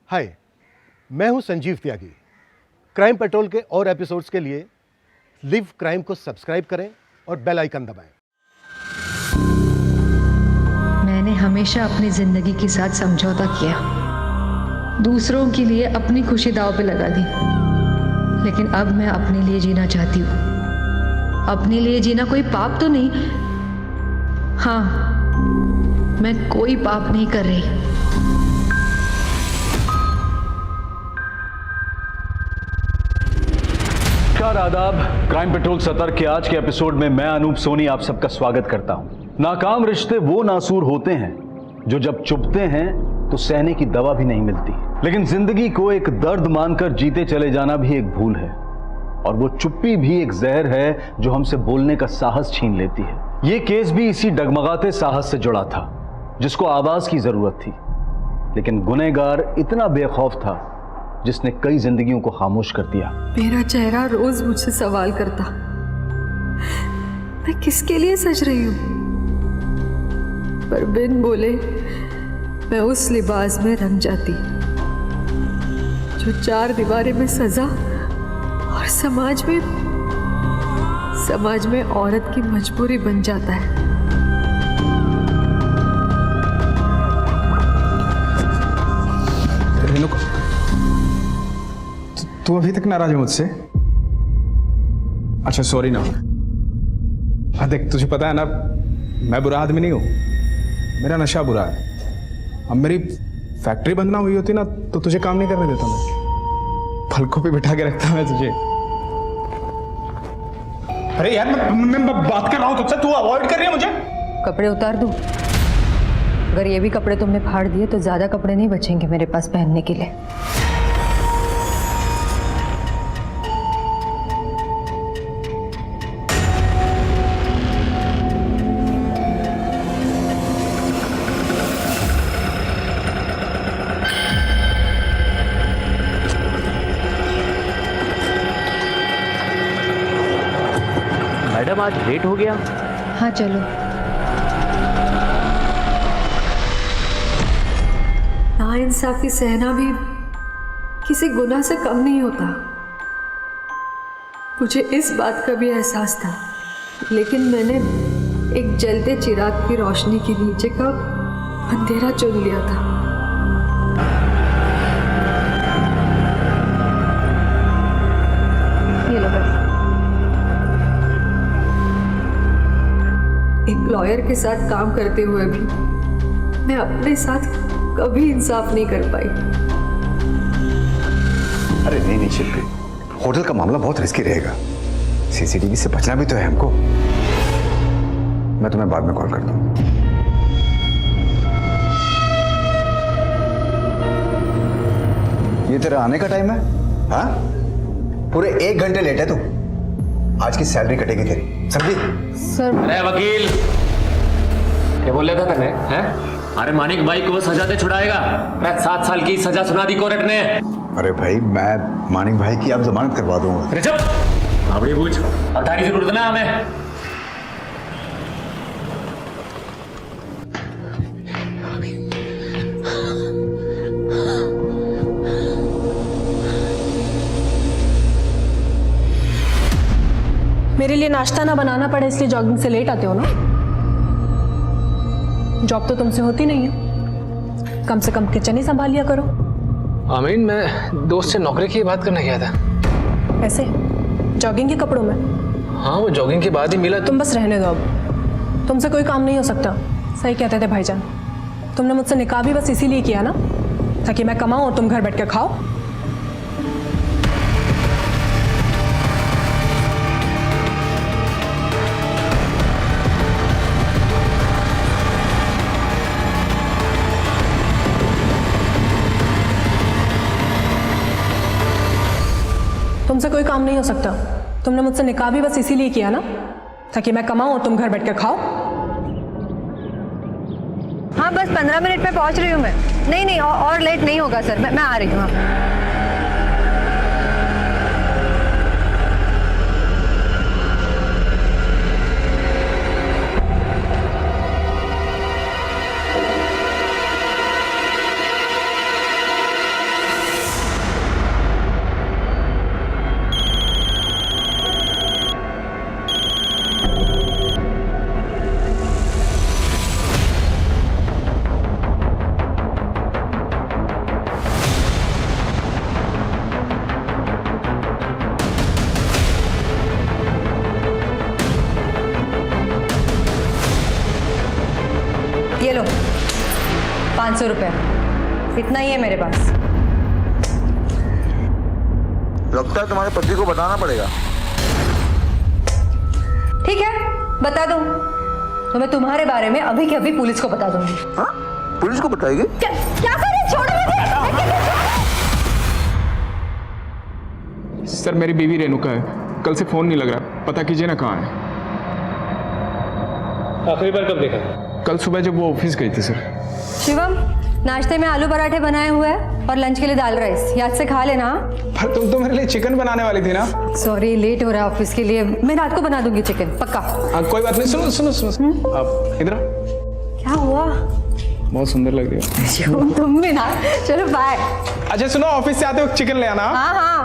हाय, मैं हूं संजीव त्यागी। Crime petrol के और एपिसोड्स के लिए लिव क्राइम को सब्सक्राइब करें और बेल आइकन दबाएं। मैंने हमेशा अपनी जिंदगी के साथ समझौता किया, दूसरों के लिए अपनी खुशी दांव पे लगा दी, लेकिन अब मैं अपने लिए जीना चाहती हूँ। अपने लिए जीना कोई पाप तो नहीं। हाँ, मैं कोई पाप नहीं कर रही। नमस्कार, आदाब। क्राइम पेट्रोल सतर के आज के एपिसोड में मैं अनूप सोनी आप सबका स्वागत करता हूं। नाकाम रिश्ते वो नासूर होते हैं जो जब चुभते हैं तो सहने की दवा भी नहीं मिलती, लेकिन जिंदगी को एक दर्द मानकर जीते चले जाना भी एक भूल है, और वो चुप्पी भी एक जहर है जो हमसे बोलने का साहस छीन लेती है। ये केस भी इसी डगमगाते साहस से जुड़ा था जिसको आवाज की जरूरत थी, लेकिन गुनहगार इतना बेखौफ था जिसने कई जिंदगियों को खामोश कर दिया। मेरा चेहरा रोज मुझसे सवाल करता, मैं किसके लिए सज रही हूं, पर बिन बोले मैं उस लिबास में रंग जाती जो चार दीवारें में सजा और समाज में औरत की मजबूरी बन जाता है। रेणुका, तू अभी तक नाराज है मुझसे? अच्छा, सॉरी ना। हाँ देख, तुझे पता है ना, मैं बुरा आदमी नहीं हूं, मेरा नशा बुरा है। अब मेरी फैक्ट्री बंद ना हुई होती ना तो तुझे काम नहीं करने देता मैं, पलकों पे बिठा के रखता मैं तुझे। अरे यार, मैं बात कर रहा हूं तुझसे, तू अवॉइड कर रही है मुझे। कपड़े उतार दूं? अगर ये भी कपड़े तुमने फाड़ दिए तो ज्यादा कपड़े नहीं बचेंगे मेरे पास पहनने के लिए। मैडम, आज लेट हो गया। हाँ चलो। नाइंसाफी सहना भी किसी गुनाह से कम नहीं होता। मुझे इस बात का भी एहसास था, लेकिन मैंने एक जलते चिराग की रोशनी के नीचे का अंधेरा चुन लिया था। ये लो बस। एक लॉयर के साथ काम करते हुए भी मैं अपने साथ कभी इंसाफ नहीं कर पाई। अरे नहीं शिल्पी, होटल का मामला बहुत रिस्की रहेगा, सीसीटीवी से बचना भी तो है हमको। मैं तुम्हें बाद में कॉल करता हूँ। ये तेरा आने का टाइम है? हाँ, पूरे 1 घंटे लेट है तू। आज की सैलरी कटेगी तेरी, समझी? सर। अरे वकील, क्या बोल रहा था तने? हैं? अरे मानिक भाई को सजा दे छुड़ाएगा। 7 साल की सजा सुना दी कोर्ट ने। अरे भाई, मैं मानिक भाई की अब जमानत करवा दूंगा। अरे चुप, आवड़ी पूछ, अवतारी जरूरत ना हमें। मेरे लिए नाश्ता ना बनाना पड़े इसलिए जॉगिंग से लेट आते हो ना? जॉब तो तुमसे होती नहीं है, कम से कम किचन ही संभाल लिया करो। आमीन, मैं दोस्त से नौकरी की बात करने गया था। ऐसे जॉगिंग के कपड़ों में? हाँ, वो जॉगिंग के बाद ही मिला। तुम बस रहने दो, अब तुमसे कोई काम नहीं हो सकता। सही कहते थे भाईजान, तुमने मुझसे निकाह भी बस इसीलिए किया ना, ताकि मैं कमाऊं और तुम घर बैठ के खाओ। तुमसे कोई काम नहीं हो सकता। तुमने मुझसे निकाह भी बस इसीलिए किया ना, ताकि मैं कमाऊं और तुम घर बैठ के खाओ। हाँ बस 15 मिनट में पहुंच रही हूँ मैं। नहीं और लेट नहीं होगा सर, मैं आ रही हूँ। हाँ। 500 रुपये, इतना ही है मेरे पास। लगता है तुम्हारे पति को बताना पड़ेगा। ठीक है, बता दूं तो मैं तुम्हारे बारे में अभी के अभी पुलिस को बता दूंगी। हाँ? पुलिस को बताएगी? क्या करे, छोड़ो मुझे। सर मेरी बीवी रेणुका है, कल से फोन नहीं लग रहा, पता कीजिए ना कहाँ है। आखिरी बार कब देखा? कल सुबह जब वो ऑफिस गई थी सर। शिवम, नाश्ते में आलू पराठे बनाए हुए हैं और लंच के लिए दाल राइस, याद से खा लेना। पर तुम तो मेरे लिए चिकन बनाने वाली थी ना। सॉरी, लेट हो रहा है ऑफिस के लिए, मैं रात को बना दूंगी चिकन, पक्का। कोई बात नहीं, सुनो सुनो सुनो, आप इधर आओ। क्या हुआ? बहुत सुंदर लग रही है। शिवम तुम भी ना, चलो बाय। अच्छा सुनो, ऑफिस से आते वक्त चिकन ले आना। हाँ हाँ।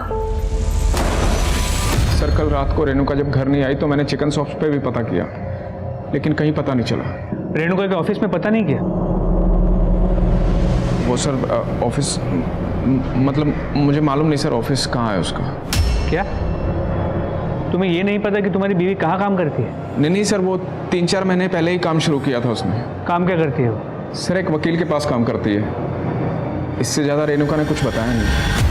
सर कल रात को रेणुका जब घर नहीं आई तो मैंने चिकन शॉप्स पे भी पता किया, लेकिन कहीं पता नहीं चला। रेणुका के ऑफिस में पता नहीं किया? वो सर ऑफिस मतलब मुझे मालूम नहीं सर, ऑफिस कहाँ है उसका। क्या तुम्हें ये नहीं पता कि तुम्हारी बीवी कहाँ काम करती है? नहीं सर, वो 3-4 महीने पहले ही काम शुरू किया था उसने। काम क्या करती है वो? सर एक वकील के पास काम करती है, इससे ज़्यादा रेणुका ने कुछ बताया नहीं।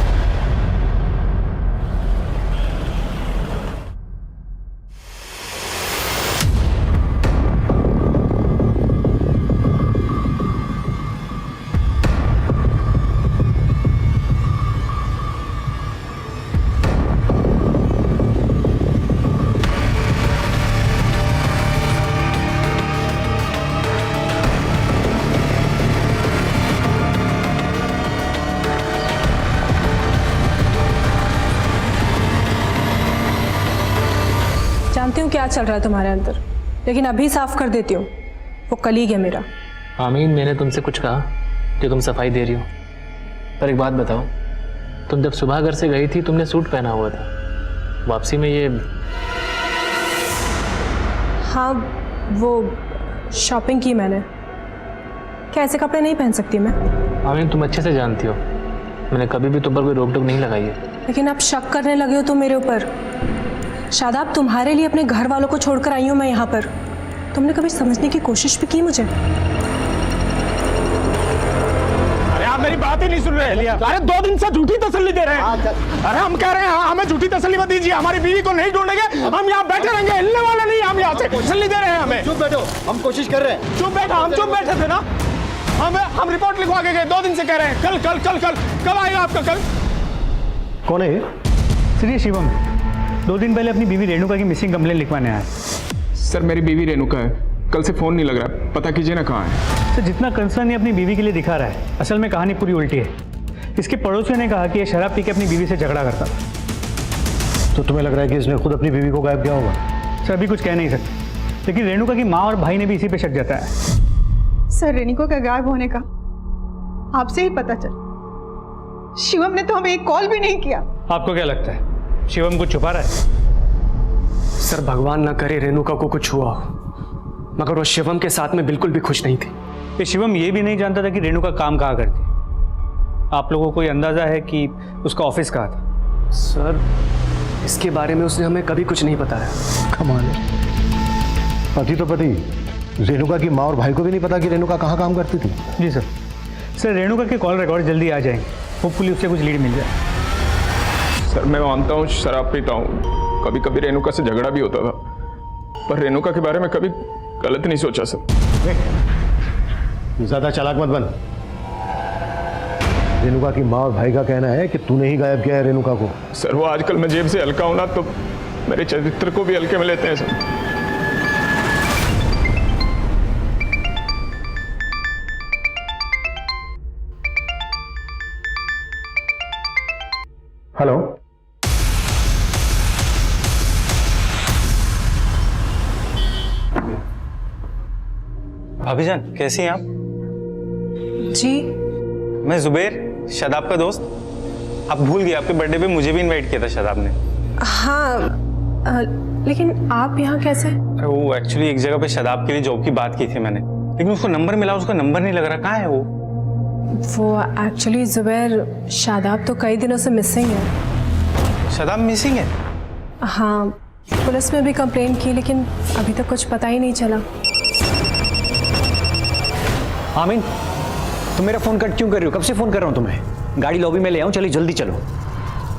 जानती हूँ क्या चल रहा है तुम्हारे अंदर, लेकिन अभी साफ कर देती हूँ, वो कलीग है मेरा। आमीन, मैंने तुमसे कुछ कहा कि तुम सफाई दे रही हो? पर एक बात बताओ, तुम जब सुबह घर से गई थी तुमने सूट पहना हुआ था, वापसी में ये? हाँ, वो शॉपिंग की मैंने। क्या ऐसे कपड़े नहीं पहन सकती मैं? आमीन तुम अच्छे से जानती हो मैंने कभी भी तुम पर कोई रोक टोक नहीं लगाई है। लेकिन आप शक करने लगे हो तुम मेरे ऊपर। शादाब, तुम्हारे लिए अपने घर वालों को छोड़कर आई हूँ मैं यहाँ पर। तुमने कभी समझने की कोशिश भी की मुझे? अरे आप मेरी बात ही नहीं सुन रहे। अरे 2 दिन से झूठी तसल्ली दे रहे हैं। अरे हम कह रहे हैं हमें झूठी तसल्ली मत दीजिए, हमारी बीवी को नहीं ढूंढेंगे, हम यहाँ बैठे रहेंगे, हिलने वाले नहीं। हम यहाँ से तसल्ली दे रहे हैं हमें। चुप बैठो, हम कोशिश कर रहे हैं। चुप बैठा, हम चुप बैठे थे ना। हम रिपोर्ट लिखवा के गए, 2 दिन से कह रहे हैं कल कल कल कल। कब आएगा आपका कल? कौन है ये? सर ये शिवम, 2 दिन पहले अपनी बीवी रेणुका की मिसिंग कंप्लेंट लिखवाने आया। सर मेरी बीवी रेणुका है, कल से फोन नहीं लग रहा, पता कीजिए ना कहाँ है। सर जितना कंसर्न ये अपनी बीवी के लिए दिखा रहा है, असल में कहानी पूरी उल्टी है। इसके पड़ोसियों ने कहा कि ये शराब पी के अपनी बीवी से झगड़ा करता था। तो तुम्हें लग रहा है कि इसने खुद अपनी बीवी को गायब किया होगा? सर अभी कुछ कह नहीं सकते, लेकिन रेणुका की माँ और भाई ने भी इसी पे शक जताया है। सर रेणुका का गायब होने का आपसे ही पता चल, शिवम ने तो हमें एक कॉल भी नहीं किया। आपको क्या लगता है शिवम कुछ छुपा रहा है? सर भगवान ना करे रेणुका को कुछ हुआ, मगर वो शिवम के साथ में बिल्कुल भी खुश नहीं थी। ये शिवम ये भी नहीं जानता था कि रेणुका काम कहाँ करती। आप लोगों को कोई अंदाजा है कि उसका ऑफिस कहाँ था? सर इसके बारे में उसने हमें कभी कुछ नहीं बताया। कमाल है, पति तो पति, रेणुका की माँ और भाई को भी नहीं पता कि रेणुका कहाँ काम करती थी। जी सर। सर रेणुका के कॉल रिकॉर्ड जल्दी आ जाएंगे, होपफुली उससे कुछ लीड मिल जाए। सर मैं मानता हूँ शराब पीता हूँ, कभी कभी रेणुका से झगड़ा भी होता था, पर रेणुका के बारे में कभी गलत नहीं सोचा सर। ज्यादा चालाक मत बन। रेणुका की माँ और भाई का कहना है कि तूने ही गायब किया है रेणुका को। सर वो आजकल मैं जेब से हल्का हूं ना, तो मेरे चरित्र को भी हल्के में लेते हैं सर। हेलो, भाभी जान कैसी हैं आप? जी मैं जुबैर, शादाब का दोस्त। आप भूल गए, आपके बर्थडे पे मुझे भी इनवाइट किया था शादाब ने। हाँ, लेकिन आप यहाँ कैसे? अरे वो एक्चुअली एक जगह पे शादाब के लिए जॉब की बात की थी मैंने, लेकिन उसको नंबर मिला, उसका नंबर नहीं लग रहा। कहाँ है वो? वो एक्चुअली जुबैर, शादाब तो कई दिनों से मिसिंग है। शादाब मिसिंग है? हाँ, पुलिस में भी कंप्लेंट की, लेकिन अभी तक कुछ पता ही नहीं चला। आमीन तुम मेरा फोन कट क्यों कर रहे हो? कब से फोन कर रहा हूँ तुम्हें? गाड़ी लॉबी में ले आऊँ? चलिए जल्दी चलो।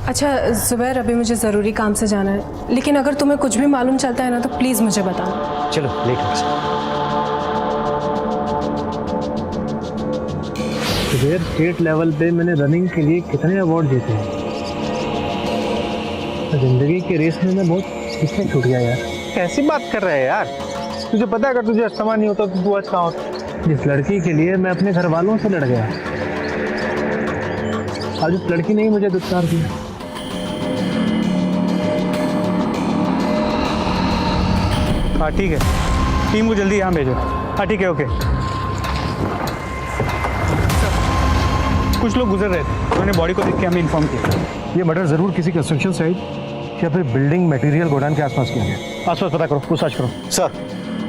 अच्छा जुबैर, अभी मुझे ज़रूरी काम से जाना है, लेकिन अगर तुम्हें कुछ भी मालूम चलता है ना तो प्लीज़ मुझे बताना। चलो लेट हो गया। स्टेट लेवल पे मैंने रनिंग के लिए कितने अवार्ड जीते हैं। जिंदगी के रेस में मैं बहुत पीछे छूट गया यार। कैसी बात कर रहा है यार? तुझे पता है अगर तुझे अस्थमा नहीं होता तो तू आज कहाँ होता? जिस लड़की के लिए मैं अपने घर वालों से लड़ गया, आज उस लड़की ने ही मुझे दुत्कार दिया। हाँ ठीक है, टीम को जल्दी यहाँ भेजो। हाँ ठीक है, ओके। कुछ लोग गुजर रहे थे, उन्होंने बॉडी को देख के हमें इन्फॉर्म किया। ये मर्डर जरूर किसी कंस्ट्रक्शन साइट या फिर बिल्डिंग मटेरियल गोडाउन के आसपास किया गया। आसपास पता करो, पूछताछ करो।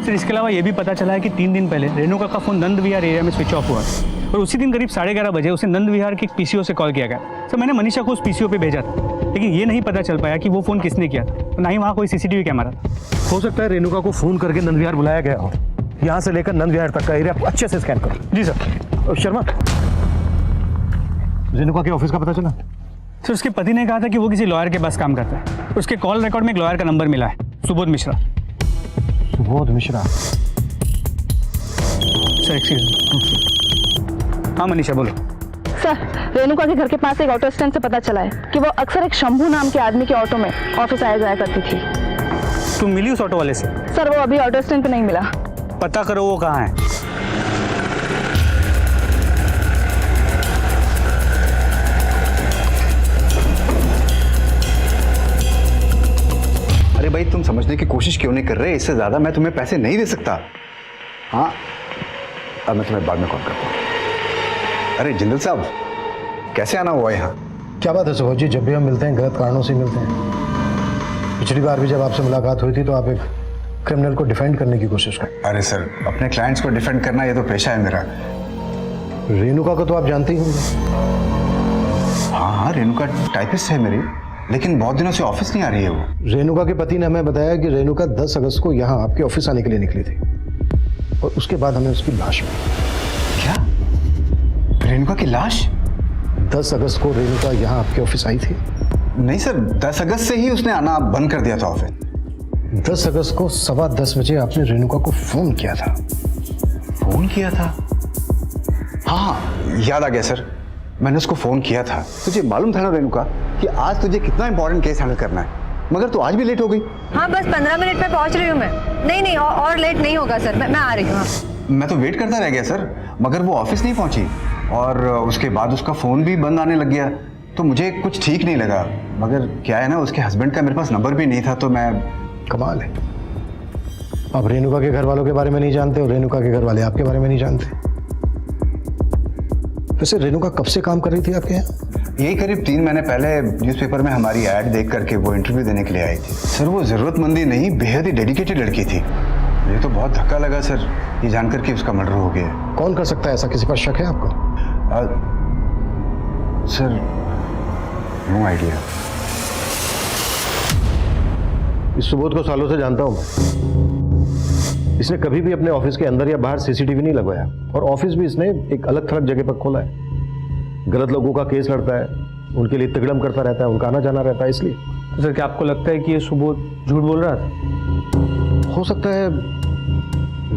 सर इसके अलावा ये भी पता चला है कि 3 दिन पहले रेणुका का फोन नंद विहार एरिया में स्विच ऑफ हुआ और उसी दिन करीब 11:30 बजे उसे नंद विहार के पीसीओ से कॉल किया गया। सर मैंने मनीषा को उस पीसीओ पे भेजा था, लेकिन ये नहीं पता चल पाया कि वो फोन किसने किया था, ना ही वहाँ कोई सीसीटीवी कैमरा था। हो सकता है रेणुका को फोन करके नंद विहार बुलाया गया हो। यहाँ से लेकर नंद विहार तक का एरिया अच्छे से स्कैन करो। जी सर। शर्मा, रेणुका के ऑफिस का पता चला? सर उसके पति ने कहा था कि वो किसी लॉयर के पास काम करता है। उसके कॉल रिकॉर्ड में एक लॉयर का नंबर मिला है, सुबोध मिश्रा। सुबोध मिश्रा? Sir excuse. हाँ मनीषा बोलो। सर रेणुका के घर के पास एक ऑटो स्टैंड से पता चला है कि वो अक्सर एक शंभू नाम के आदमी के ऑटो में ऑफिस आया जाया करती थी। तुम मिली उस ऑटो वाले से? सर वो अभी ऑटो स्टैंड पे नहीं मिला। पता करो वो कहाँ है। अरे भाई तुम समझने की कोशिश क्यों नहीं कर रहे? इससे ज्यादा मैं तुम्हें पैसे नहीं दे सकता। हाँ अब मैं तुम्हें बाद में कॉल करता हूँ। अरे जिंदल साहब, कैसे आना हुआ यहाँ? क्या बात है सुबोध जी, जब भी हम मिलते हैं गलत कारणों से मिलते हैं। पिछली बार भी जब आपसे मुलाकात हुई थी तो आप एक क्रिमिनल को डिफेंड करने की कोशिश कर। अरे सर, अपने क्लाइंट्स को डिफेंड करना ये तो पेशा है मेरा। रेणुका को तो आप जानते ही होंगे। हाँ रेणुका टाइपिस्ट है मेरी, लेकिन बहुत दिनों से ऑफिस नहीं आ रही है वो। रेणुका के पति ने हमें बताया कि रेणुका 10 अगस्त को यहाँ आपके ऑफिस आने के लिए निकली थी और उसके बाद हमें उसकी लाश मिली। क्या? रेणुका की लाश? 10 अगस्त को रेणुका यहाँ आपके ऑफिस आई थी? नहीं सर, 10 अगस्त से ही उसने आना बंद कर दिया था ऑफिस। 10 अगस्त को 10:15 बजे आपने रेणुका को फोन किया था। फोन किया था? हाँ याद आ गया सर, मैंने उसको फोन किया था। तुझे मालूम था ना रेणुका कि आज तुझे कितना इंपॉर्टेंट केस हैंडल करना है, मगर तू आज भी लेट हो गई। हाँ बस 15 मिनट में पहुंच रही हूँ मैं। नहीं और लेट नहीं होगा सर, मैं आ रही हूँ। मैं तो वेट करता रह गया सर, मगर वो ऑफिस नहीं पहुंची और उसके बाद उसका फ़ोन भी बंद आने लग गया, तो मुझे कुछ ठीक नहीं लगा। मगर क्या है ना, उसके हस्बैंड का मेरे पास नंबर भी नहीं था, तो मैं। कमाल है, आप रेणुका के घर वालों के बारे में नहीं जानते और रेणुका के घर वाले आपके बारे में नहीं जानते। वैसे रेणुका कब से काम कर रही थी आपके यहाँ? यही करीब 3 महीने पहले न्यूज़पेपर में हमारी ऐड देख करके वो इंटरव्यू देने के लिए आई थी। सर वो ज़रूरतमंदी नहीं, बेहद ही डेडिकेटेड लड़की थी। मुझे तो बहुत धक्का लगा सर ये जानकर कि उसका मर्डर हो गया। कौन कर सकता है ऐसा? किसी पर शक है आपको? Sir no idea. इस सुबोध को सालों से जानता हूं मैं। इसने कभी भी अपने ऑफिस के अंदर या बाहर सीसीटीवी नहीं लगवाया और ऑफिस भी इसने एक अलग थलग जगह पर खोला है। गलत लोगों का केस लड़ता है, उनके लिए तिगड़म करता रहता है, उनका आना जाना रहता है। इसलिए तो सर क्या आपको लगता है कि ये सुबोध झूठ बोल रहा था? हो सकता है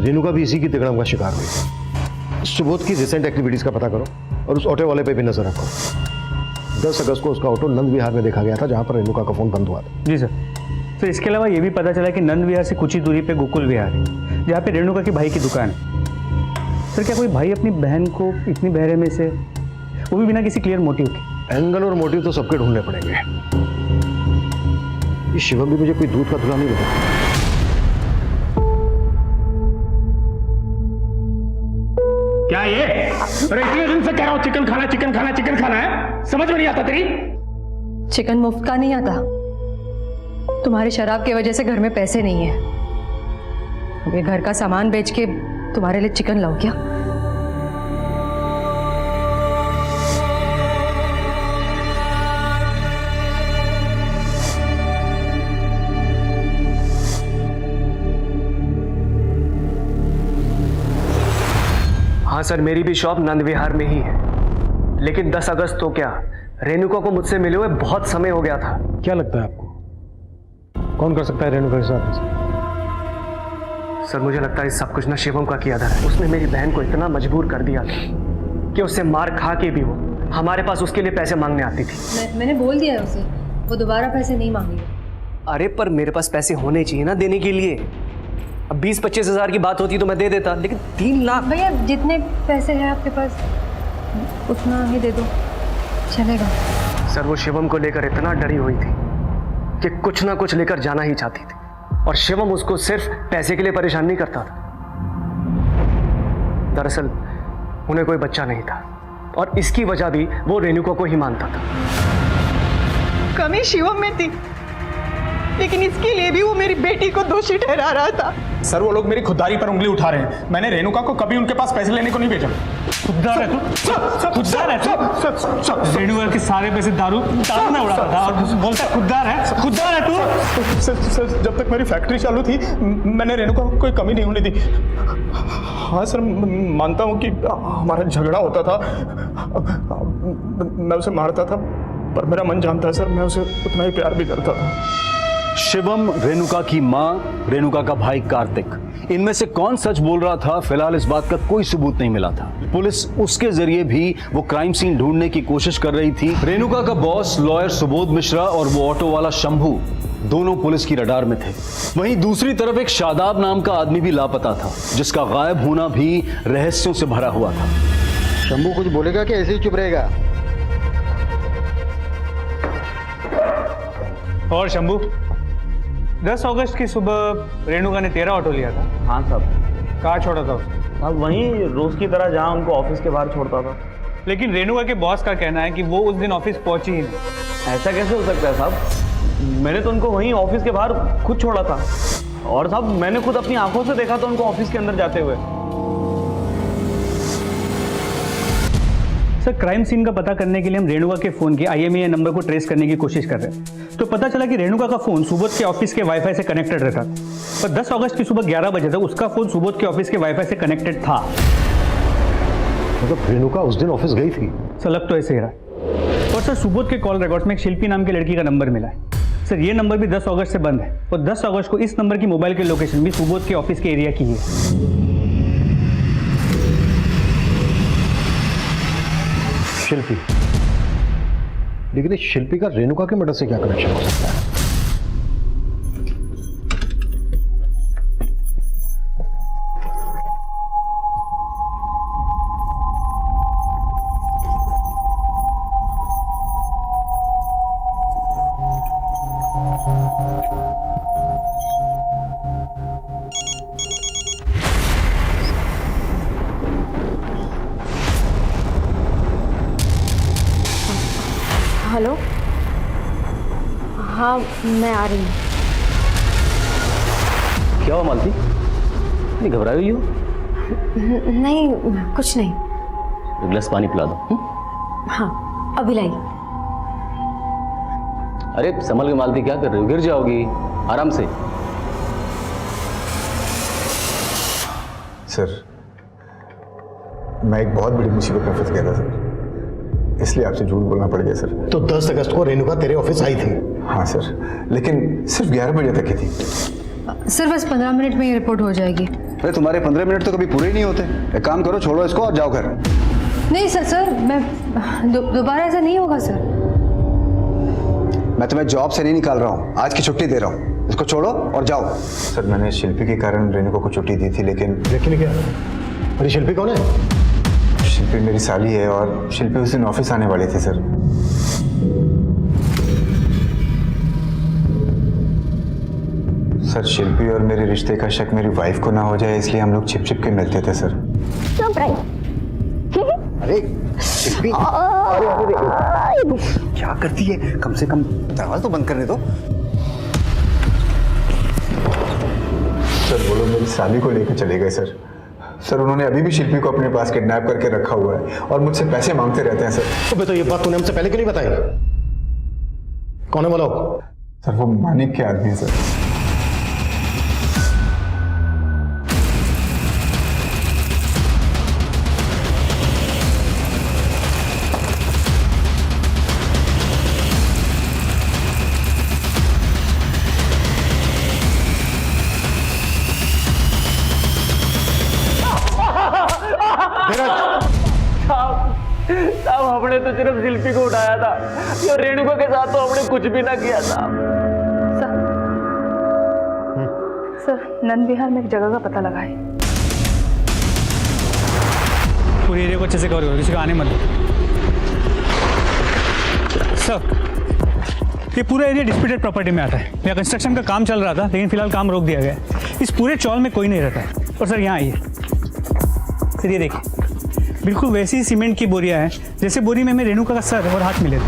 रेणुका भी इसी की तिगड़म का शिकार हुई। सुबोध की रिसेंट एक्टिविटीज का पता करो और उस ऑटो वाले पे भी नजर रखो। 10 अगस्त को उसका ऑटो नंद विहार में देखा गया था, जहां पर रेणुका का फोन बंद हुआ था। जी सर। तो इसके अलावा ये भी पता चला कि नंद विहार से कुछ ही दूरी पे गोकुल विहार है, जहाँ पे रेणुका के भाई की दुकान है। सर क्या कोई भाई अपनी बहन को इतनी बहरे में से, वो भी बिना किसी क्लियर मोटिव के? एंगल और मोटिव तो सबके ढूंढने पड़ेंगे। ये शिवम भी मुझे कोई दूध का धुला नहीं लगा। क्या ये? अरे इतने दिन से कह रहा हूं चिकन खाना है, समझ में नहीं आता तेरी? चिकन मुफ्त का नहीं आता। तुम्हारी शराब की वजह से घर में पैसे नहीं है। अब ये घर का सामान बेच के तुम्हारे लिए चिकन लाऊं क्या? हाँ सर, मेरी भी शॉप नंद विहार में ही है, लेकिन 10 अगस्त तो क्या, रेणुका को मुझसे मिले हुए बहुत समय हो गया था। क्या लगता है आपको कौन कर सकता है रेणुका के साथ ऐसा? सर, मुझे लगता है सब कुछ ना शिवम का किया था। उसने मेरी बहन को इतना मजबूर कर दिया था कि उससे मार खा के भी वो हमारे पास उसके लिए पैसे मांगने आती थी। मैंने बोल दिया है उसे, वो दोबारा पैसे नहीं मांगेगी। अरे पर मेरे पास पैसे होने चाहिए ना देने के लिए। अब 20-25 हज़ार की बात होती तो मैं दे देता, लेकिन 3 लाख। भैया जितने पैसे हैं आपके पास उतना ही दे दो, चलेगा। सर, वो शिवम को लेकर इतना डरी हुई थी कि कुछ ना कुछ लेकर जाना ही चाहती थी, और शिवम उसको सिर्फ पैसे के लिए परेशान नहीं करता था। दरअसल उन्हें कोई बच्चा नहीं था, और इसकी वजह भी वो रेणुका को ही मानता था। कमी शिवम में थी, लेकिन इसके लिए भी वो मेरी बेटी को दोषी ठहरा रहा था। सर, वो लोग मेरी खुददारी पर उंगली उठा रहे हैं। मैंने रेणुका को कभी उनके पास पैसे लेने को नहीं भेजा। खुददार है तू, खुददार है तू। रेणुका के सारे पैसे दारू में उड़ाता था और बोलता खुददार है, खुददार है तू। सर, जब तक मेरी फैक्ट्री चालू थी मैंने रेणुका को कोई कमी नहीं होने दी। हाँ सर, मानता हूँ कि हमारा झगड़ा होता था, मैं उसे मारता था, पर मेरा मन जानता है सर, मैं उसे उतना ही प्यार भी करता था। शिवम, रेणुका की मां, रेणुका का भाई कार्तिक, इनमें से कौन सच बोल रहा था, फिलहाल इस बात का कोई सबूत नहीं मिला था। पुलिस उसके जरिए भी वो क्राइम सीन ढूंढने की कोशिश कर रही थी। रेणुका का बॉस लॉयर सुबोध मिश्रा और वो ऑटो वाला शंभू दोनों पुलिस की रडार में थे। वहीं दूसरी तरफ एक शादाब नाम का आदमी भी लापता था, जिसका गायब होना भी रहस्यों से भरा हुआ था। शंभू कुछ बोलेगा कि ऐसे ही चुप रहेगा? और शंभू, 10 अगस्त की सुबह रेणुका ने 13 ऑटो लिया था। हाँ साहब। कहाँ छोड़ा था उसने? अब वहीं रोज की तरह जहाँ उनको ऑफिस के बाहर छोड़ता था। लेकिन रेणुका के बॉस का कहना है कि वो उस दिन ऑफिस पहुंची ही नहीं। ऐसा कैसे हो सकता है साहब? मैंने तो उनको वहीं ऑफिस के बाहर खुद छोड़ा था, और साहब मैंने खुद अपनी आंखों से देखा था उनको ऑफिस के अंदर जाते हुए। सर, क्राइम सीन का पता करने के लिए हम रेणुका के फोन के IMEI नंबर को ट्रेस करने की कोशिश कर रहे हैं, तो पता चला कि रेणुका का फोन सुबोध के ऑफिस के वाईफाई से कनेक्टेड रहता, पर 10 अगस्त की सुबह 11 बजे तक उसका फोन सुबोध के ऑफिस के वाईफाई से कनेक्टेड था। मतलब रेणुका उस दिन ऑफिस गई थी? सर, लग तो ऐसे ही रहा है। और सर, सुबोध के कॉल रिकॉर्ड्स में एक शिल्पी नाम की लड़की का नंबर मिला है। सर, ये नंबर भी 10 अगस्त से बंद है, और 10 अगस्त को इस नंबर की मोबाइल की लोकेशन भी सुबोध के ऑफिस के एरिया की है। शिल्पी, लेकिन इस शिल्पी का रेणुका के मर्डर से क्या कनेक्शन हो सकता है? हेलो, हाँ मैं आ रही हूँ। क्या हुआ मालती, नहीं घबराई हुई हो? नहीं, कुछ नहीं। एक गिलास पानी पिला दो। हाँ अभी लाई। अरे संभल के मालती, क्या कर रही हो? गिर जाओगी, आराम से। सर, मैं एक बहुत बड़ी मुसीबत में फंस गया था सर, इसलिए आपसे झूठ बोलना पड़ गया सर। तो 10 अगस्त को रेणुका तेरे ऑफिस आई थी? हाँ सर, लेकिन सिर्फ 11 बजे तक ही थी। सर, बस 15 मिनट में ये रिपोर्ट हो जाएगी। अरे तुम्हारे 15 मिनट तो कभी पूरे ही नहीं होते। एक काम करो, छोड़ो इसको और जाओ घर। नहीं सर, मैं दोबारा ऐसा नहीं होगा सर। मैं तुम्हें जॉब से नहीं निकाल रहा हूँ, आज की छुट्टी दे रहा हूँ। इसको छोड़ो और जाओ। सर, मैंने शिल्पी के कारण रेणुका को छुट्टी दी थी, लेकिन क्या? अरे शिल्पी कौन है? शिल्पी मेरी साली है, और शिल्पी उस दिन ऑफिस आने वाली थी सर। सर, शिल्पी और मेरे रिश्ते का शक मेरी वाइफ को ना हो जाए, इसलिए हम लोग छिप छिप के मिलते थे सर। अरे शिल्पी, क्या करती है? कम से कम दरवाजा तो बंद करने दो। सर, वो लोग मेरी साली को लेकर चले गए सर। सर, उन्होंने अभी भी शिल्पी को अपने पास किडनैप करके रखा हुआ है और मुझसे पैसे मांगते रहते हैं सर। तो ये बात तूने हमसे पहले क्यों नहीं बताई? कौन है वो लोग? सर, वो मानिक के आदमी है सर। सिर्फ शिल्पी को उठाया था। ये रेणुका के साथ तो हमने कुछ भी ना किया था। सर नंद विहार में एक जगह का पता लगा है। पूरे एरिया को अच्छे से कवर करो, किसी को आने मत दो। सर ये पूरा एरिया डिस्प्यूटेड प्रॉपर्टी में आता है। यहाँ कंस्ट्रक्शन का काम चल रहा था, लेकिन फिलहाल काम रोक दिया गया है। इस पूरे चौल में कोई नहीं रहता है। और सर यहाँ आइए, सर ये देखिए, बिल्कुल वैसी ही सीमेंट की बोरियां हैं जैसे बोरी में हमें रेणुका का सर और हाथ मिले थे।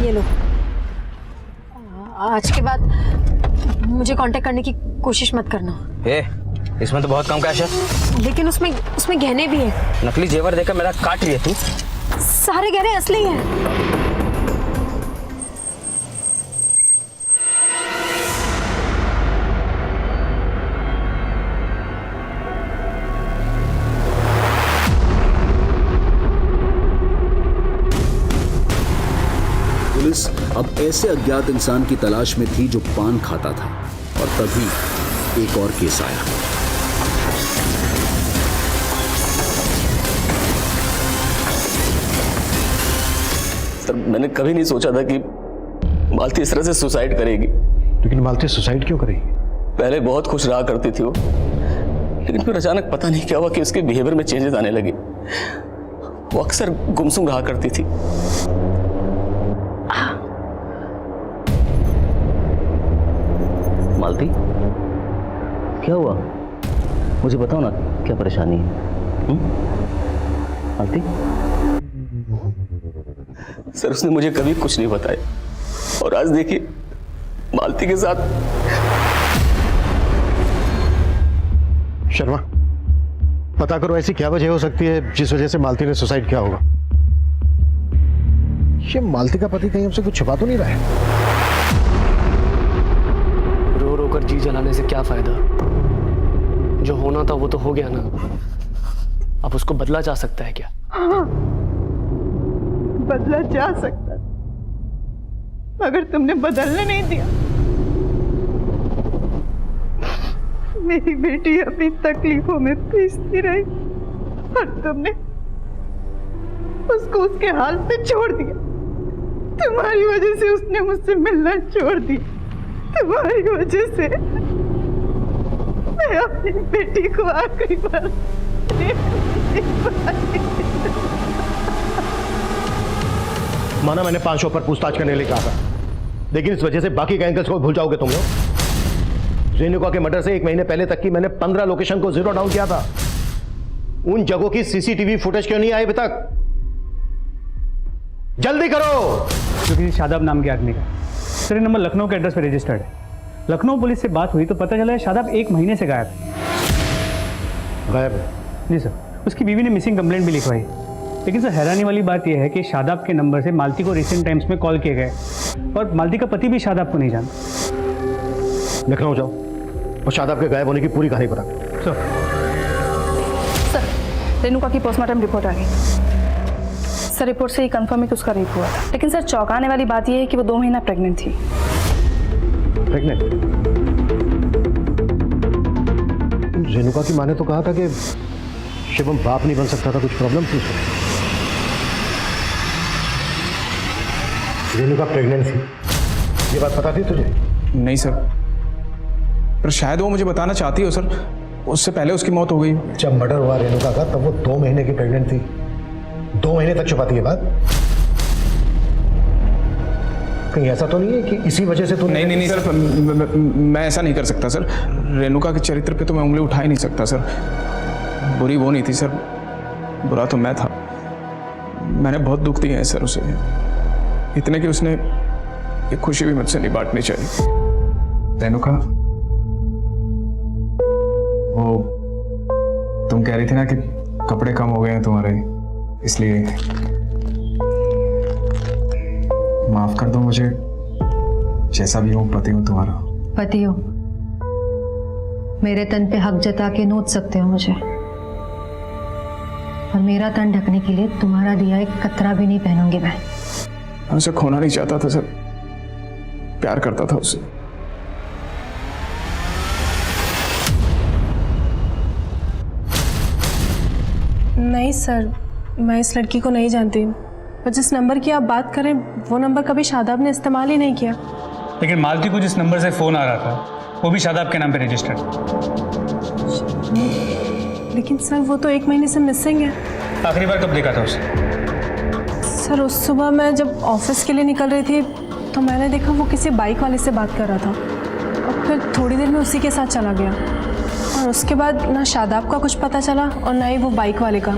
ये लो, आज के बाद मुझे कांटेक्ट करने की कोशिश मत करना। इसमें तो बहुत कम कैश है। लेकिन उसमें गहने भी हैं। नकली जेवर देकर मेरा काट लिया तू। सारे गहने असली हैं। पुलिस अब ऐसे अज्ञात इंसान की तलाश में थी जो पान खाता था, और तभी एक और केस आया। सर मैंने कभी नहीं सोचा था कि मालती इस तरह से सुसाइड करेगी। लेकिन मालती सुसाइड क्यों करेगी? पहले बहुत खुश रहा करती थी वो, लेकिन फिर अचानक पता नहीं क्या हुआ कि उसके बिहेवियर में चेंजेस आने लगे। वो अक्सर गुमसुम रहा करती थी। मालती क्या हुआ, मुझे बताओ ना, क्या परेशानी है? मालती सर उसने मुझे कभी कुछ नहीं बताया, और आज देखिए मालती के साथ। शर्मा, पता करो ऐसी क्या वजह हो सकती है जिस वजह से मालती ने सुसाइड किया होगा। ये मालती का पति कहीं हमसे कुछ छुपा तो नहीं रहा है? रो रो कर जी जलाने से क्या फायदा? जो होना था वो तो हो गया ना, अब उसको बदला जा सकता है क्या? हाँ, बदला जा सकता, मगर तुमने बदलने नहीं दिया। मेरी बेटी अपनी तकलीफों में पीसती रही और तुमने उसको उसके हाल पे छोड़ दिया। तुम्हारी वजह से उसने मुझसे मिलना छोड़ दिया। तुम्हारी वजह से मैं अपनी बेटी को आखिरी बार माना मैंने 500 पर पूछताछ करने के लिए कहा था, लेकिन इस वजह से बाकी के एंगल्स को भूल जाओगे तुम लोग। रेणुका के मर्डर से 1 महीने पहले तक की मैंने 15 लोकेशन को जीरो डाउन किया था। उन जगहों की सीसीटीवी फुटेज क्यों नहीं आई अभी तक? जल्दी करो। जो किसी शादाब नाम के आदमी का सर, नंबर लखनऊ के एड्रेस पे रजिस्टर्ड है। लखनऊ पुलिस से बात हुई तो पता चला है शादाब 1 महीने से गायब है। जी सर, उसकी बीवी ने मिसिंग कंप्लेंट भी लिखवाई। लेकिन सर हैरानी वाली बात यह है कि शादाब के नंबर से मालती को रिसेंट टाइम्स में कॉल किए गए, और मालती का पति भी शादाब को नहीं जानता। लखनऊ जाओ और शादाब के गायब होने की पूरी कहानी पता। सर रेणुका की पोस्टमार्टम रिपोर्ट आ गई। सर रिपोर्ट से ही कंफर्म है कि उसका रेप हुआ था। लेकिन सर चौंकाने वाली बात यह है कि वो 2 महीना प्रेग्नेंट थी। प्रेग्नेंट? रेणुका की माँ ने तो कहा था कि शिवम बाप नहीं बन सकता था, कुछ प्रॉब्लम थी उसको। रेणुका प्रेग्नेंट थी, ये बात पता थी तुझे? नहीं सर, पर शायद वो मुझे बताना चाहती हो सर। उससे पहले उसकी मौत हो गई। जब मर्डर हुआ रेणुका का तब वो 2 महीने की प्रेग्नेंट थी। 2 महीने तक छुपाती है बात। कहीं ऐसा तो नहीं है कि इसी वजह से तो? नहीं सर, मैं ऐसा नहीं कर सकता सर। रेणुका के चरित्र पे तो मैं उंगली उठा ही नहीं सकता सर। बुरी वो नहीं थी सर, बुरा तो मैं था। मैंने बहुत दुख दिया है सर उसे, इतने कि उसने एक खुशी भी मुझसे नहीं बांटनी चाहिए। रेणुका, वो तुम कह रही थी ना कि कपड़े कम हो गए हैं तुम्हारे, इसलिए माफ कर दो मुझे। जैसा भी हूँ पति हूँ तुम्हारा। पति हो, मेरे तन पे हक जता के नोच सकते हो मुझे, और मेरा तन ढकने के लिए तुम्हारा दिया एक कतरा भी नहीं पहनूंगी मैं। उसे खोना नहीं चाहता था सर, प्यार करता था उससे। नहीं सर, मैं इस लड़की को नहीं जानती, पर जिस नंबर की आप बात करें वो नंबर कभी शादाब ने इस्तेमाल ही नहीं किया। लेकिन मालती को जिस नंबर से फ़ोन आ रहा था वो भी शादाब के नाम पे रजिस्टर्ड। लेकिन सर वो तो 1 महीने से मिसिंग है। आखिरी बार कब देखा था उसे? सर उस सुबह मैं जब ऑफिस के लिए निकल रही थी तो मैंने देखा वो किसी बाइक वाले से बात कर रहा था और फिर थोड़ी देर में उसी के साथ चला गया। और उसके बाद ना शादाब का कुछ पता चला और ना ही वो बाइक वाले का।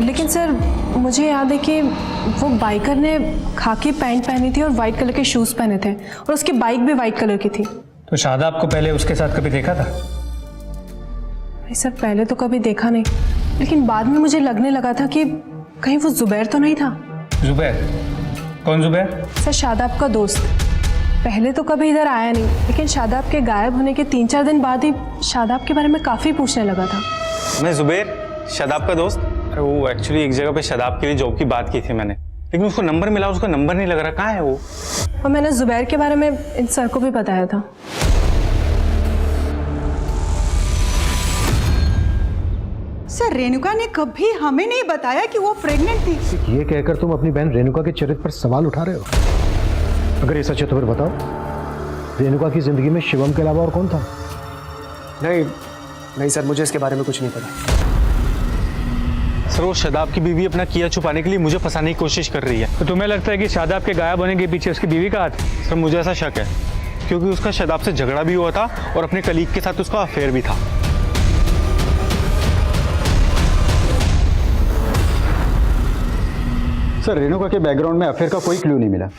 लेकिन सर मुझे याद है कि वो बाइकर ने खाकी पैंट पहनी थी और वाइट कलर के शूज़ पहने थे और उसकी बाइक भी वाइट कलर की थी। तो शादाब को पहले उसके साथ कभी देखा था? नहीं सर, पहले तो कभी देखा नहीं, लेकिन बाद में मुझे लगने लगा था कि कहीं वो जुबैर तो नहीं था। जुबैर? कौन जुबैर? सर शादाब का दोस्त। पहले तो कभी इधर आया नहीं, लेकिन शादाब के गायब होने के 3-4 दिन बाद ही शादाब के बारे में काफ़ी पूछने लगा था। मैं जुबैर, शादाब का दोस्त? अरे वो एक्चुअली एक जगह पे शादाब के लिए जॉब की बात की थी मैंने, लेकिन उसको नंबर मिला, उसका नंबर नहीं लग रहा, कहाँ है वो? और मैंने जुबैर के बारे में इन सर को भी बताया था। सर रेणुका ने कभी हमें नहीं बताया कि वो प्रेग्नेंट थी। ये कहकर तुम अपनी बहन रेणुका के चरित्र पर सवाल उठा रहे हो? अगर ये सच है तो फिर बताओ, रेणुका की जिंदगी में शिवम के अलावा और कौन था? नहीं सर, मुझे इसके बारे में कुछ नहीं पता। सर वो शादाब की बीवी अपना किया छुपाने के लिए मुझे फंसाने की कोशिश कर रही है। तो तुम्हें लगता है कि शादाब के गायब होने के पीछे उसकी बीवी का हाथ? सर मुझे ऐसा शक है, क्योंकि उसका शादाब से झगड़ा भी हुआ था और अपने कलीग के साथ उसका अफेयर भी था। सर रेणुका के बैकग्राउंड में अफेयर का कोई क्लू नहीं मिला।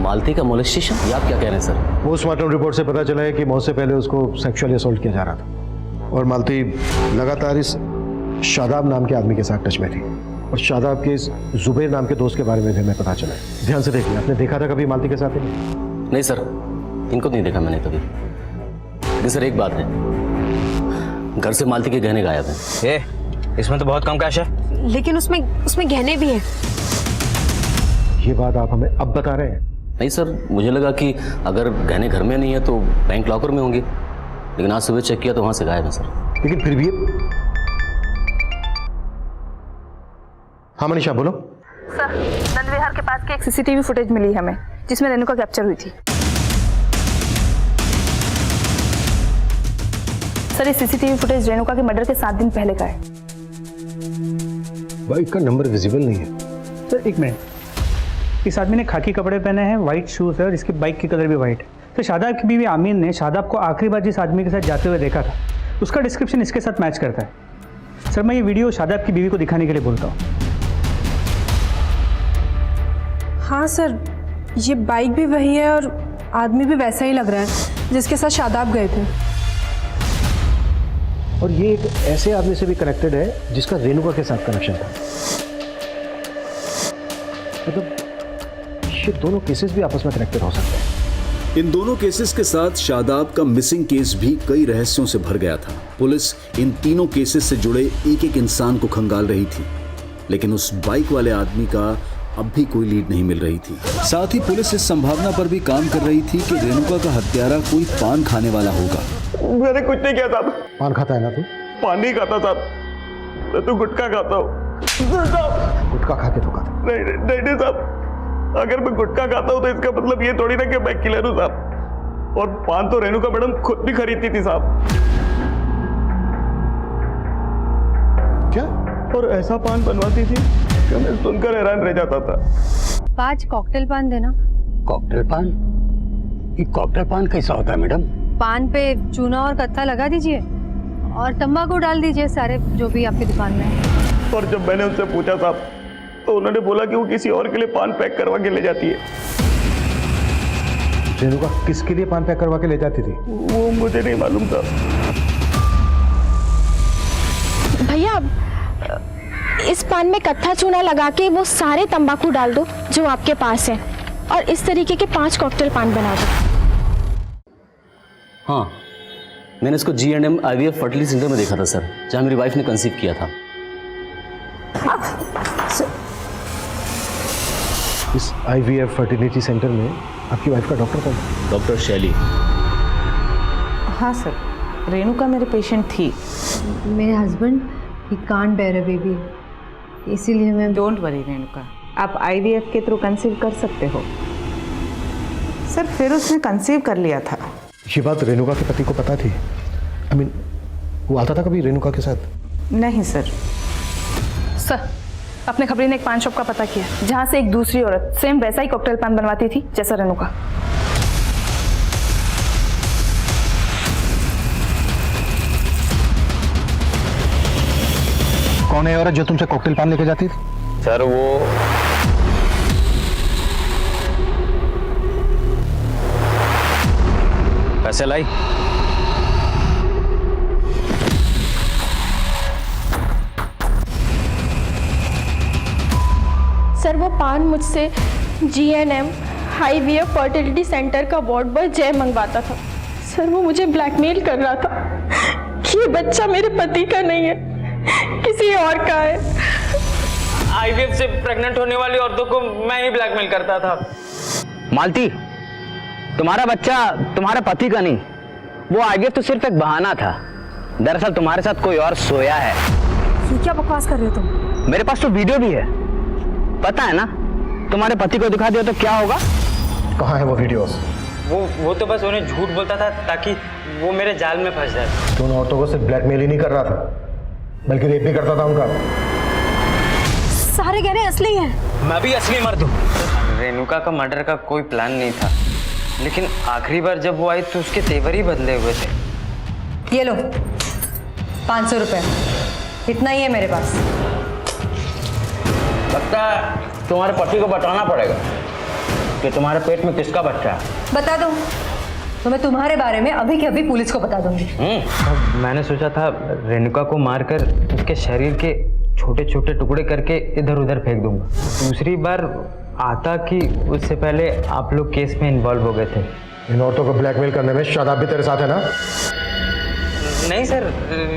मालती का मोलेस्टेशन? ये आप क्या कह रहे हैं सर? पोस्टमार्टम रिपोर्ट से पता चला है कि मौत से पहले उसको सेक्सुअली असॉल्ट किया जा रहा था और मालती लगातार इस शादाब नाम के आदमी के साथ टच में थी। और शादाब के इस जुबैर नाम के दोस्त के बारे में भी हमें पता चला है। ध्यान से देखिए, आपने देखा था कभी मालती के साथ? नहीं सर, इनको नहीं देखा मैंने कभी। लेकिन सर एक बात है, घर से मालती के गहने गायब हैं। इसमें तो बहुत कम कैश है। लेकिन उसमें गहने भी हैं। ये बात आप हमें अब बता रहे हैं? नहीं सर, मुझे लगा कि अगर गहने घर में नहीं है तो बैंक लॉकर में होंगे, लेकिन आज सुबह चेक किया तो वहां से गायब है सर। लेकिन फिर भी हाँ मनीषा बोलो। सर नंद विहार के पास की एक सीसीटीवी फुटेज मिली हमें जिसमें रेणुका कैप्चर हुई थी। सर ये सीसीटीवी फुटेज रेणुका के मर्डर के 7 दिन पहले का है। बाइक का नंबर विजिबल नहीं है। सर एक मिनट, इस आदमी ने खाकी कपड़े पहने हैं, व्हाइट शूज है और इसकी बाइक की कलर भी व्हाइट है। तो शादाब की बीवी आमीन ने शादाब को आखिरी बार जिस आदमी के साथ जाते हुए देखा था उसका डिस्क्रिप्शन इसके साथ मैच करता है। सर मैं ये वीडियो शादाब की बीवी को दिखाने के लिए बोलता हूँ। हाँ सर, ये बाइक भी वही है और आदमी भी वैसा ही लग रहा है जिसके साथ शादाब गए थे। और ये एक ऐसे आदमी से भी कनेक्टेड है जिसका रेणुका के साथ कनेक्शन था। मतलब ये दोनों केसेस भी आपस में कनेक्टेड हो सकते हैं। इन दोनों केसेस के साथ शादाब का मिसिंग केस भी कई रहस्यों से भर गया था। पुलिस इन तीनों केसेस से जुड़े एक एक इंसान को खंगाल रही थी, लेकिन उस बाइक वाले आदमी का अब भी कोई लीड नहीं मिल रही थी। साथ ही पुलिस इस संभावना पर भी काम कर रही थी कि रेणुका का हत्यारा कोई पान खाने वाला होगा। मैंने कुछ नहीं किया साहब। पान खाता है ना तू? पान नहीं खाता साहब, मैं तो गुटखा खाता हूँ। गुटखा खा के तो खाता? नहीं साहब, अगर मैं गुटखा खाता हूँ तो इसका मतलब ये थोड़ी ना कि मैं किलर हूँ साहब। और पान तो रेणुका मैडम खुद भी खरीदती थी साहब। क्या? और ऐसा पान बनवाती थी कि मैं सुनकर हैरान रह जाता था। 5 कॉकटेल पान देना। कॉकटेल पान? ये कॉकटेल पान कैसा होता है मैडम? पान पे चूना और कत्था लगा दीजिए और तंबाकू डाल दीजिए सारे जो भी आपकी दुकान में है। और जब मैंने उनसे पूछा साहब तो उन्होंने बोला कि वो किसी और के लिए पान पैक करवा के ले जाती है। रेणुका किसके लिए पान पैक करवा के ले जाती थी? वो मुझे नहीं मालूम था भैया। इस पान में कत्था चूना लगा के वो सारे तंबाकू डाल दो जो आपके पास है और इस तरीके के 5 कॉकटेल पान बना दो। हाँ, मैंने इसको G&M IVF फर्टिलिटी सेंटर में देखा था सर, जहाँ मेरी वाइफ ने कंसीव किया था। इस IVF फर्टिलिटी सेंटर में आपकी वाइफ का डॉक्टर कौन है? डॉक्टर शैली। हाँ सर, रेणुका मेरे पेशेंट थी। मेरे husband he can't bear a baby, इसीलिए मैं। डोंट वरी रेणुका, आप आईवीएफ के थ्रू कंसीव कर सकते हो। सर फिर उसने कंसीव कर लिया था। ये बात रेणुका के पति को पता थी? आई मीन वो आता था कभी रेणुका के साथ? नहीं सर। सर अपने खबरी ने एक पान शॉप का पता किया जहां से एक दूसरी औरत सेम वैसा ही कॉकटेल पान बनवाती थी जैसा रेणुका। कौन है औरत जो तुमसे कॉकटेल पान लेके जाती थी? सर वो पैसे लाई? सर वो पान मुझसे GNM IVF फर्टिलिटी सेंटर का वार्ड बॉय जय मंगवाता था। सर वो मुझे ब्लैकमेल कर रहा था कि ये बच्चा मेरे पति का नहीं है, किसी और का है। आईवीएफ से प्रेग्नेंट होने वाली औरतों को मैं ही ब्लैकमेल करता था। मालती, तुम्हारा बच्चा तुम्हारे पति का नहीं, वो आईवीएफ तो सिर्फ एक बहाना था। दरअसल तुम्हारे साथ कोई और सोया है। ये क्या बकवास कर रहे हो तुम? मेरे पास तो वीडियो भी है, पता है ना? तुम्हारे पति को दिखा दिया तो क्या होगा? कहाँ है वो वीडियोस? वो तो बस उन्हें झूठ बोलता था ताकि वो मेरे जाल में फंस जाए। तो उन औरतों को सिर्फ ब्लैकमेल ही नहीं कर रहा था, बल्कि रेप भी करता था उनका। सारे गहने असली हैं। मैं भी असली मर्द हूँ। रेणुका का मर्डर का कोई प्लान नहीं था, लेकिन आखिरी बार जब वो आई तो उसके तेवर ही बदले हुए थे। ये लो 500 रुपए, इतना ही है मेरे पास। लगता है तुम्हारे पति को बताना पड़ेगा कि तुम्हारे पेट में किसका बच्चा है। बता दूं तो मैं तुम्हारे बारे में अभी के अभी पुलिस को बता दूंगी। मैंने सोचा था रेणुका को मारकर उसके शरीर के छोटे छोटे टुकड़े करके इधर उधर फेंक दूंगा। दूसरी बार आता कि उससे पहले आप लोग केस में इन्वॉल्व हो गए थे। इन औरतों को ब्लैकमेल करने में शादाब भी तेरे साथ है ना? नहीं सर,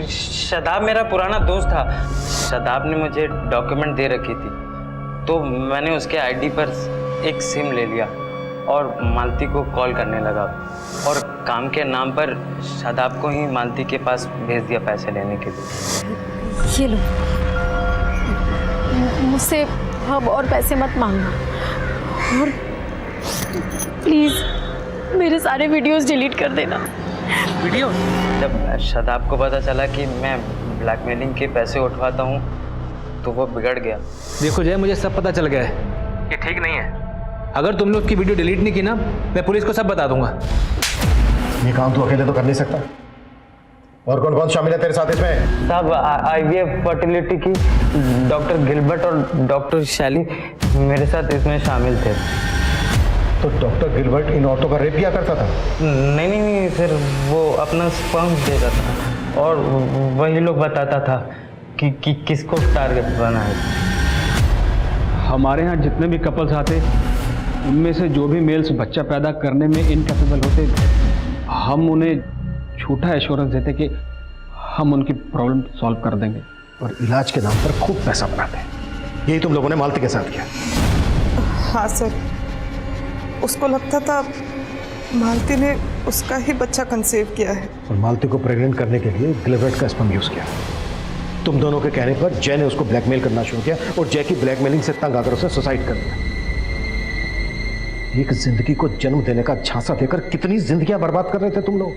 शादाब मेरा पुराना दोस्त था। शादाब ने मुझे डॉक्यूमेंट दे रखी थी, तो मैंने उसके आईडी पर एक सिम ले लिया और मालती को कॉल करने लगा, और काम के नाम पर शादाब को ही मालती के पास भेज दिया पैसे लेने के लिए। ये लो, मुझसे अब और पैसे मत मांगना, और प्लीज मेरे सारे वीडियोस डिलीट कर देना। वीडियो? जब शादाब को पता चला कि मैं ब्लैकमेलिंग के पैसे उठवाता हूँ तो वो बिगड़ गया। देखो जय, मुझे सब पता चल गया है, ये ठीक नहीं है। अगर तुमने उसकी वीडियो डिलीट नहीं की ना, मैं पुलिस को सब बता दूंगा। ये काम तू अकेले तो कर नहीं सकता। और कौन कौन शामिल है तेरे साथ इसमें? साहब आईवीएफ फर्टिलिटी की डॉक्टर गिलबर्ट और डॉक्टर शैली मेरे साथ इसमें शामिल थे। तो डॉक्टर गिलबर्ट इन औरतों का रेप किया करता था? नहीं सर, वो अपना स्पर्म देता था और वही लोग बताता था कि किसको टारगेट बना है। हमारे यहाँ जितने भी कपल्स आते, उनमें से जो भी मेल्स बच्चा पैदा करने में इनकैपेबल होते, हम उन्हें झूठा एश्योरेंस देते कि हम उनकी प्रॉब्लम सॉल्व कर देंगे, और इलाज के नाम पर खूब पैसा बनाते हैं। यही तुम लोगों ने मालती के साथ किया? हाँ सर, उसको लगता था मालती ने उसका ही बच्चा कंसीव किया है, और मालती को प्रेग्नेंट करने के लिए गिलबर्ट का स्पर्म यूज किया। तुम दोनों के कहने पर जय ने उसको ब्लैकमेल करना शुरू किया, और जय की ब्लैकमेलिंग से तंग आकर उसे सुसाइड कर दिया। एक जिंदगी को जन्म देने का झांसा देकर कितनी जिंदगियां बर्बाद कर रहे थे तुम लोग।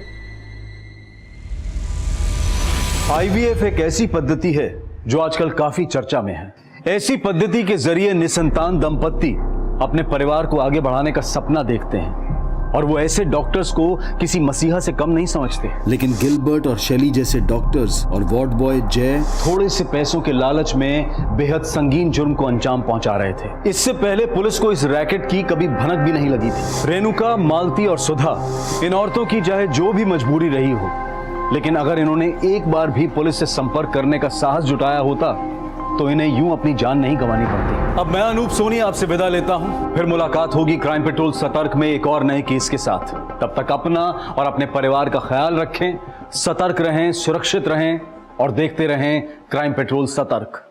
आईवीएफ एक ऐसी पद्धति है जो आजकल काफी चर्चा में है। ऐसी पद्धति के जरिए निसंतान दंपत्ति अपने परिवार को आगे बढ़ाने का सपना देखते हैं, और वो ऐसे डॉक्टर्स को किसी मसीहा से कम नहीं समझते। लेकिन गिलबर्ट और शैली जैसे डॉक्टर्स और वार्ड बॉय जय थोड़े से पैसों के लालच में बेहद संगीन जुर्म को अंजाम पहुंचा रहे थे। इससे पहले पुलिस को इस रैकेट की कभी भनक भी नहीं लगी थी। रेणुका, मालती और सुधा, इन औरतों की चाहे जो भी मजबूरी रही हो, लेकिन अगर इन्होंने एक बार भी पुलिस से संपर्क करने का साहस जुटाया होता तो इन्हें यूं अपनी जान नहीं गंवानी पड़ती। अब मैं अनूप सोनी आपसे विदा लेता हूं, फिर मुलाकात होगी क्राइम पेट्रोल सतर्क में एक और नए केस के साथ। तब तक अपना और अपने परिवार का ख्याल रखें, सतर्क रहें, सुरक्षित रहें और देखते रहें क्राइम पेट्रोल सतर्क।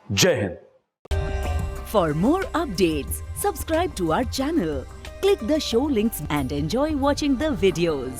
जय हिंद। For more updates subscribe to our channel, click the show links and enjoy watching the videos.